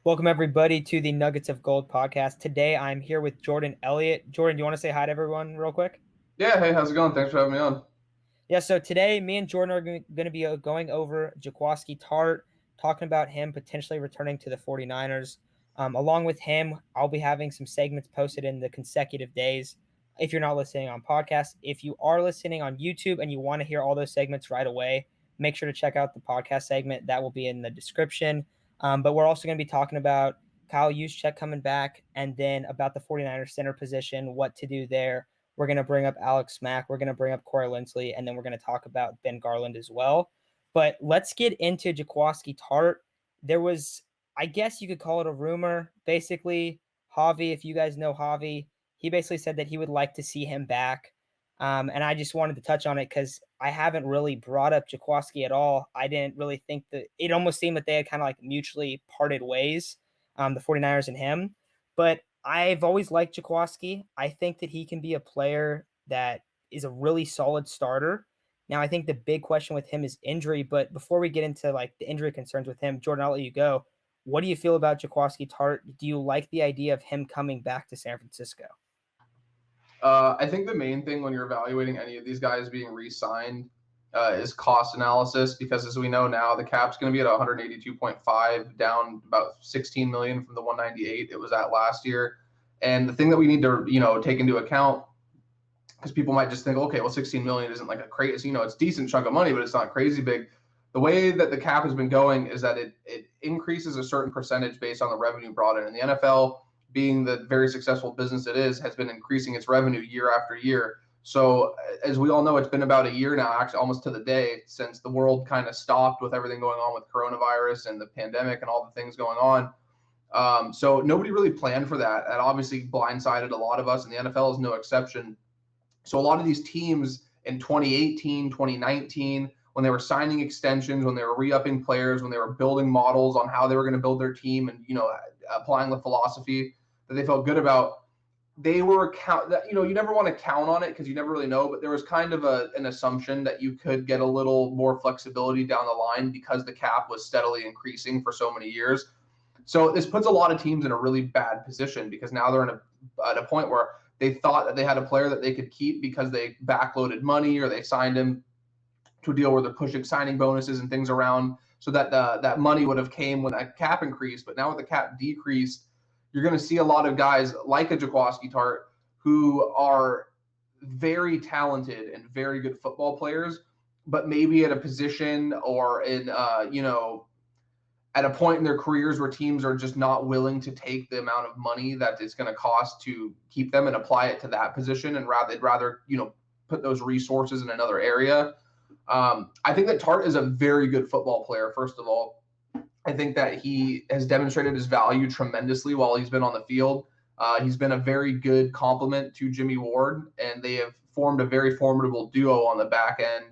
Welcome, everybody, to the Nuggets of Gold podcast. Today, I'm here with Jordan Elliott. Jordan, do you want to say hi to everyone real quick? Yeah, hey, how's it going? Thanks for having me on. Yeah, so today, me and Jordan are going to be going over Jaquiski Tartt, talking about him potentially returning to the 49ers. Along with him, I'll be having some segments posted in the consecutive days. If you're not listening on podcast, if you are listening on YouTube and you want to hear all those segments right away, make sure to check out the podcast segment. That will be in the description. But we're also going to be talking about Kyle Juszczyk coming back and then about the 49ers center position, what to do there. We're going to bring up Alex Mack. We're going to bring up Corey Linsley, and then we're going to talk about Ben Garland as well. But let's get into Jaquiski Tartt. There was, I guess you could call it a rumor. Basically, Javi, if you guys know Javi, he basically said that he would like to see him back. And I just wanted to touch on it because I haven't really brought up Jaquiski at all. I didn't really think that it almost seemed that they had kind of like mutually parted ways, the 49ers and him. But I've always liked Jaquiski. I think that he can be a player that is a really solid starter. Now, I think the big question with him is injury. But before we get into like the injury concerns with him, Jordan, I'll let you go. What do you feel about Jaquiski Tartt? Do you like the idea of him coming back to San Francisco? I think the main thing when you're evaluating any of these guys being re-signed is cost analysis, because as we know now, the cap's going to be at 182.5, down about 16 million from the 198 it was at last year. And the thing that we need to, take into account, because people might just think, okay, well, 16 million isn't like a crazy, it's a decent chunk of money, but it's not crazy big. The way that the cap has been going is that it increases a certain percentage based on the revenue brought in. And the NFL, being the very successful business it is, has been increasing its revenue year after year. So as we all know, it's been about a year now, actually almost to the day, since the world kind of stopped with everything going on with coronavirus and the pandemic and all the things going on. So nobody really planned for that. That obviously blindsided a lot of us, and the NFL is no exception. So a lot of these teams in 2018, 2019, when they were signing extensions, when they were re-upping players, when they were building models on how they were going to build their team and, applying the philosophy that they felt good about, they were you never want to count on it because you never really know, but there was kind of an assumption that you could get a little more flexibility down the line because the cap was steadily increasing for so many years. So this puts a lot of teams in a really bad position because now they're at a point where they thought that they had a player that they could keep because they backloaded money or they signed him to a deal where they're pushing signing bonuses and things around so that that money would have came when that cap increased. But now with the cap decreased, you're going to see a lot of guys like a Jaquiski Tartt who are very talented and very good football players, but maybe at a position or in, at a point in their careers where teams are just not willing to take the amount of money that it's going to cost to keep them and apply it to that position, and they'd rather put those resources in another area. I think that Tartt is a very good football player. First of all, I think that he has demonstrated his value tremendously while he's been on the field. He's been a very good complement to Jimmy Ward, and they have formed a very formidable duo on the back end.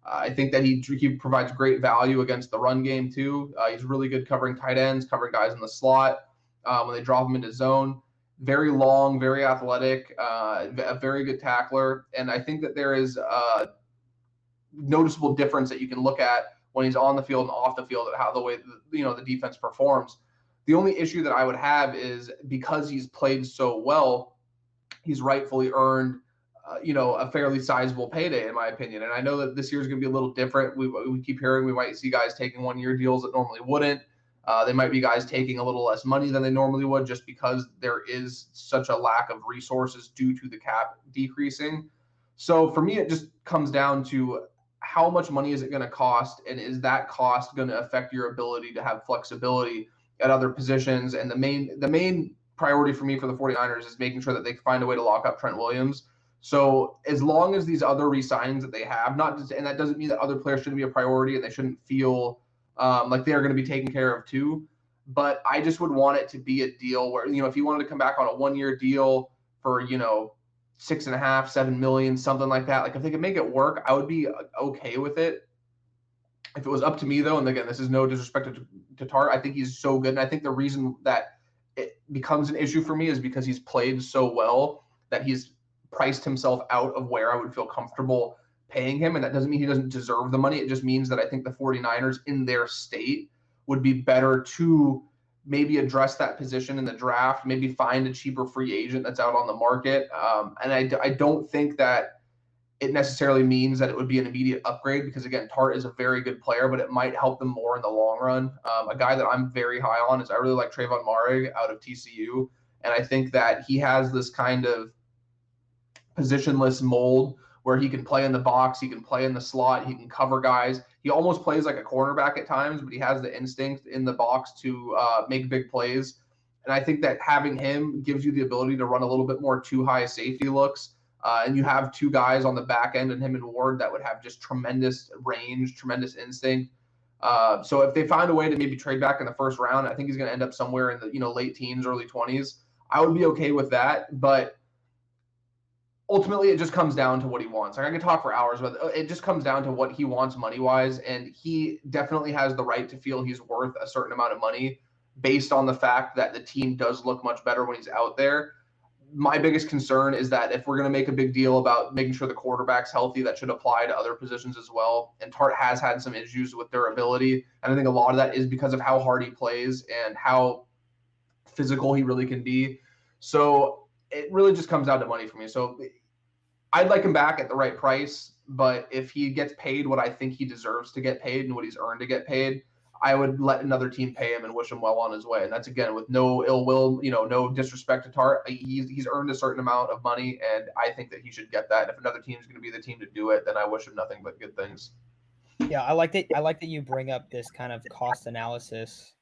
I think that he provides great value against the run game too. He's really good covering tight ends, covering guys in the slot when they drop him into zone. Very long, very athletic, a very good tackler. And I think that there is a noticeable difference that you can look at when he's on the field and off the field at how the way the defense performs. The only issue that I would have is because he's played so well, he's rightfully earned a fairly sizable payday, in my opinion. And I know that this year is going to be a little different. We keep hearing we might see guys taking 1-year deals that normally wouldn't. They might be guys taking a little less money than they normally would just because there is such a lack of resources due to the cap decreasing. So for me, it just comes down to how much money is it going to cost, and is that cost going to affect your ability to have flexibility at other positions? And the main priority for me for the 49ers is making sure that they find a way to lock up Trent Williams. So as long as these other re-signings that they have, and that doesn't mean that other players shouldn't be a priority and they shouldn't feel like they're going to be taken care of too. But I just would want it to be a deal where, if you wanted to come back on a 1-year deal for, 6.5, 7 million, something like that. Like if they could make it work, I would be okay with it. If it was up to me though, and again, this is no disrespect to Tartt, I think he's so good. And I think the reason that it becomes an issue for me is because he's played so well that he's priced himself out of where I would feel comfortable paying him. And that doesn't mean he doesn't deserve the money. It just means that I think the 49ers in their state would be better to maybe address that position in the draft, maybe find a cheaper free agent that's out on the market. And I don't think that it necessarily means that it would be an immediate upgrade because, again, Tartt is a very good player, but it might help them more in the long run. A guy that I'm very high on is I really like Trayvon Marrig out of TCU. And I think that he has this kind of positionless mold where he can play in the box, he can play in the slot, he can cover guys. He almost plays like a cornerback at times, but he has the instinct in the box to make big plays. And I think that having him gives you the ability to run a little bit more too high safety looks. And you have two guys on the back end and him and Ward that would have just tremendous range, tremendous instinct. So if they find a way to maybe trade back in the first round, I think he's going to end up somewhere in the late teens, early 20s. I would be okay with that, but ultimately it just comes down to what he wants. Like, I could talk for hours, but it just comes down to what he wants money-wise, and he definitely has the right to feel he's worth a certain amount of money based on the fact that the team does look much better when he's out there. My biggest concern is that if we're going to make a big deal about making sure the quarterback's healthy, that should apply to other positions as well. And Tartt has had some issues with durability, and I think a lot of that is because of how hard he plays and how physical he really can be. So it really just comes down to money for me. So I'd like him back at the right price, but if he gets paid what I think he deserves to get paid and what he's earned to get paid, I would let another team pay him and wish him well on his way. And that's, again, with no ill will, no disrespect to Tartt. He's earned a certain amount of money, and I think that he should get that. If another team is going to be the team to do it, then I wish him nothing but good things. Yeah, I like that you bring up this kind of cost analysis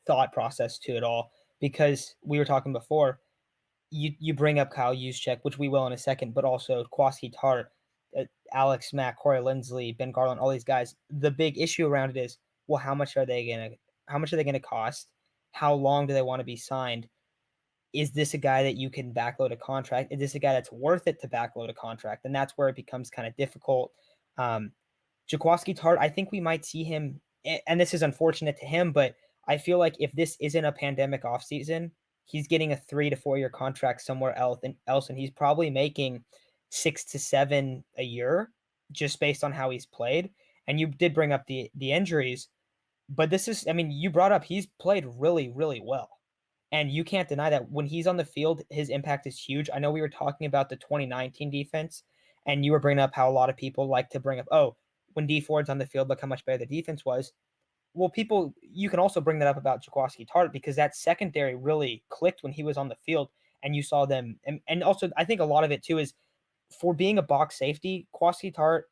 thought process to it all, because we were talking before. You bring up Kyle Juszczyk, which we will in a second, but also Jaquiski Tartt, Alex Mack, Corey Linsley, Ben Garland, all these guys. The big issue around it is, well, how much are they gonna cost? How long do they want to be signed? Is this a guy that you can backload a contract? Is this a guy that's worth it to backload a contract? And that's where it becomes kind of difficult. Jaquiski Tartt, I think we might see him, and this is unfortunate to him, but I feel like if this isn't a pandemic offseason, he's getting a 3 to 4 year contract somewhere else, and he's probably making 6 to 7 a year just based on how he's played. And you did bring up the injuries, but this is, I mean, you brought up he's played really, really well. And you can't deny that when he's on the field, his impact is huge. I know we were talking about the 2019 defense, and you were bringing up how a lot of people like to bring up, oh, when D Ford's on the field, look how much better the defense was. Well, you can also bring that up about Jaquiski Tartt, because that secondary really clicked when he was on the field, and you saw them. And also, I think a lot of it too is, for being a box safety, Jaquiski Tartt,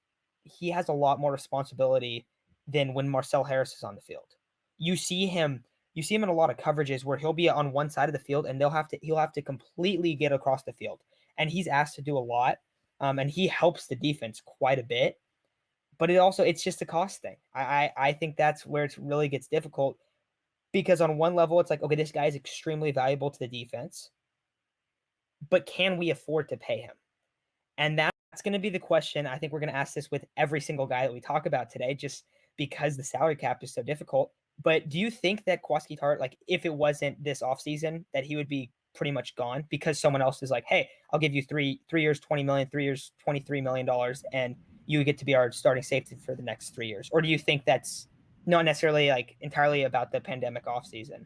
he has a lot more responsibility than when Marcel Harris is on the field. You see him in a lot of coverages where he'll be on one side of the field and he'll have to completely get across the field, and he's asked to do a lot, and he helps the defense quite a bit. But it's just a cost thing. I think that's where it really gets difficult, because on one level, it's like, okay, this guy is extremely valuable to the defense, but can we afford to pay him? And that's going to be the question. I think we're going to ask this with every single guy that we talk about today, just because the salary cap is so difficult. But do you think that Jaquiski Tartt, like, if it wasn't this offseason, that he would be pretty much gone because someone else is like, hey, I'll give you three years, $20 million, 3 years, $23 million, and you get to be our starting safety for the next 3 years? Or do you think that's not necessarily like entirely about the pandemic offseason?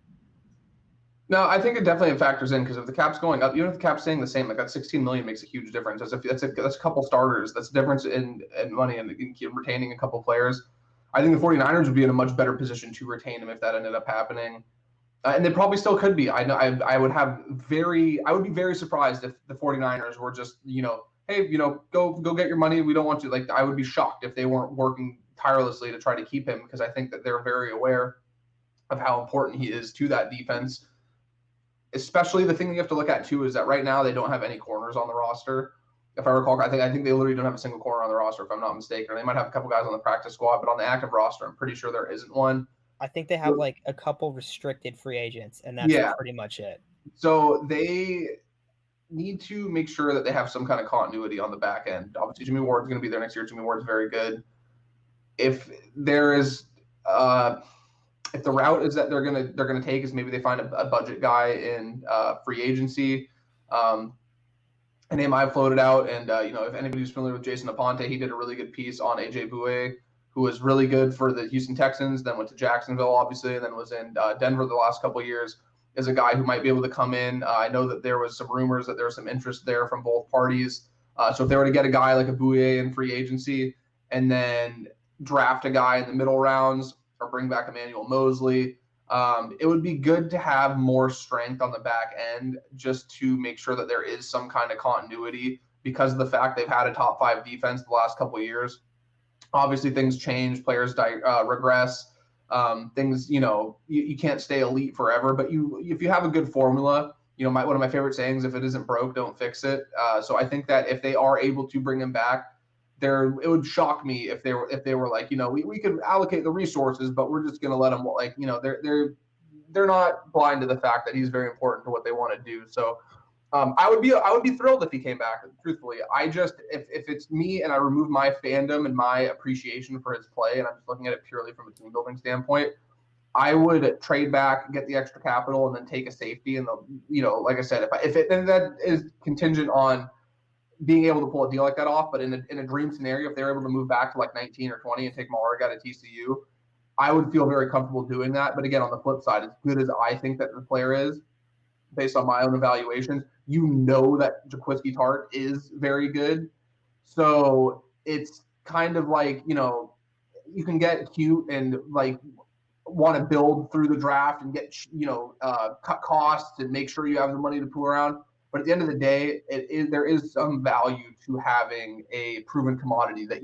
No, I think it definitely factors in, because if the cap's going up, even if the cap's staying the same, like that 16 million makes a huge difference. That's a couple starters. That's a difference in money and in retaining a couple players. I think the 49ers would be in a much better position to retain him if that ended up happening. And they probably still could be. I would be very surprised if the 49ers were just, hey, go get your money. We don't want you. Like, I would be shocked if they weren't working tirelessly to try to keep him, because I think that they're very aware of how important he is to that defense. Especially, the thing that you have to look at too is that right now they don't have any corners on the roster. If I recall, I think they literally don't have a single corner on the roster, if I'm not mistaken. Or they might have a couple guys on the practice squad, but on the active roster, I'm pretty sure there isn't one. I think they have like a couple restricted free agents, and that's pretty much it. So they need to make sure that they have some kind of continuity on the back end. Obviously, Jimmy Ward's going to be there next year. Jimmy Ward's very good. If there is, if the route is that they're gonna take is maybe they find a budget guy in free agency. A name I've floated out, and if anybody's familiar with Jason Aponte, he did a really good piece on AJ Bouye, who was really good for the Houston Texans, then went to Jacksonville, obviously, and then was in Denver the last couple of years, is a guy who might be able to come in. I know that there was some rumors that there was some interest there from both parties. So if they were to get a guy like a Bouye in free agency and then draft a guy in the middle rounds or bring back Emmanuel Mosley, it would be good to have more strength on the back end just to make sure that there is some kind of continuity because of the fact they've had a top 5 defense the last couple of years. Obviously, things change, players regress. Things, you can't stay elite forever, but if you have a good formula, one of my favorite sayings, if it isn't broke, don't fix it. So I think that if they are able to bring him back, it would shock me if they were like, we could allocate the resources, but we're just going to let them, like, they're not blind to the fact that he's very important to what they want to do. So I would be thrilled if he came back. Truthfully, if it's me and I remove my fandom and my appreciation for his play, and I'm just looking at it purely from a team building standpoint, I would trade back, get the extra capital, and then take a safety. And like I said, then that is contingent on being able to pull a deal like that off. But in a dream scenario, if they're able to move back to like 19 or 20 and take Maoriga out of TCU, I would feel very comfortable doing that. But again, on the flip side, as good as I think that the player is, based on my own evaluations, that Jaquiski Tartt is very good. So it's kind of like, you can get cute and like want to build through the draft and get, cut costs and make sure you have the money to pool around. But at the end of the day, there is some value to having a proven commodity that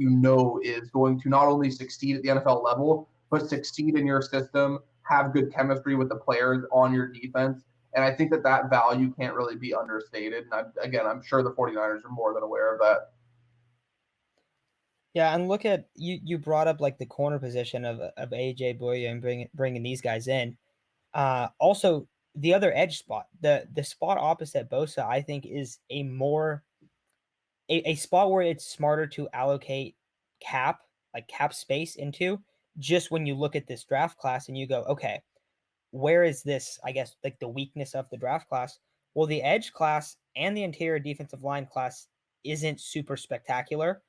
is going to not only succeed at the NFL level, but succeed in your system, have good chemistry with the players on your defense. And I think that value can't really be understated. And I'm sure the 49ers are more than aware of that. Yeah, and look at you brought up like the corner position of AJ Bouye and bringing these guys in. Also, the other edge spot, the spot opposite Bosa, I think is a spot where it's smarter to allocate cap space into. Just when you look at this draft class and you go, okay, where is this, I guess, like the weakness of the draft class? Well, the edge class and the interior defensive line class isn't super spectacular.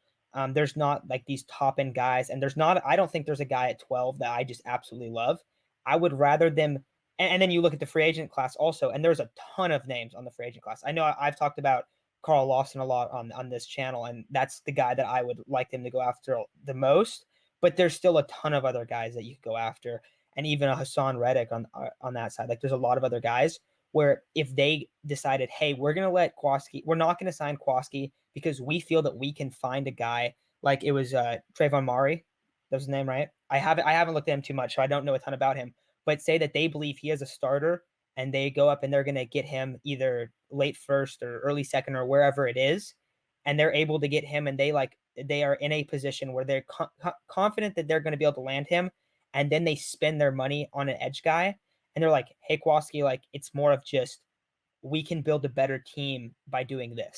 There's not like these top end guys, and I don't think there's a guy at 12 that I just absolutely love. I would rather them, and then you look at the free agent class also, and there's a ton of names on the free agent class. I know I've talked about Carl Lawson a lot on this channel, and that's the guy that I would like them to go after the most. But there's still a ton of other guys that you could go after, and even a Hassan Reddick on that side. Like there's a lot of other guys where if they decided, hey, we're going to let Jaquiski, we're not going to sign Jaquiski because we feel that we can find a guy like it was Trayvon Murray. That was his name, right? I haven't looked at him too much, so I don't know a ton about him. But say that they believe he is a starter and they go up and they're going to get him either late first or early second or wherever it is, and they're able to get him and they are in a position where they're confident that they're going to be able to land him, and then they spend their money on an edge guy, and they're like, hey, Jaquiski, like it's more of just we can build a better team by doing this.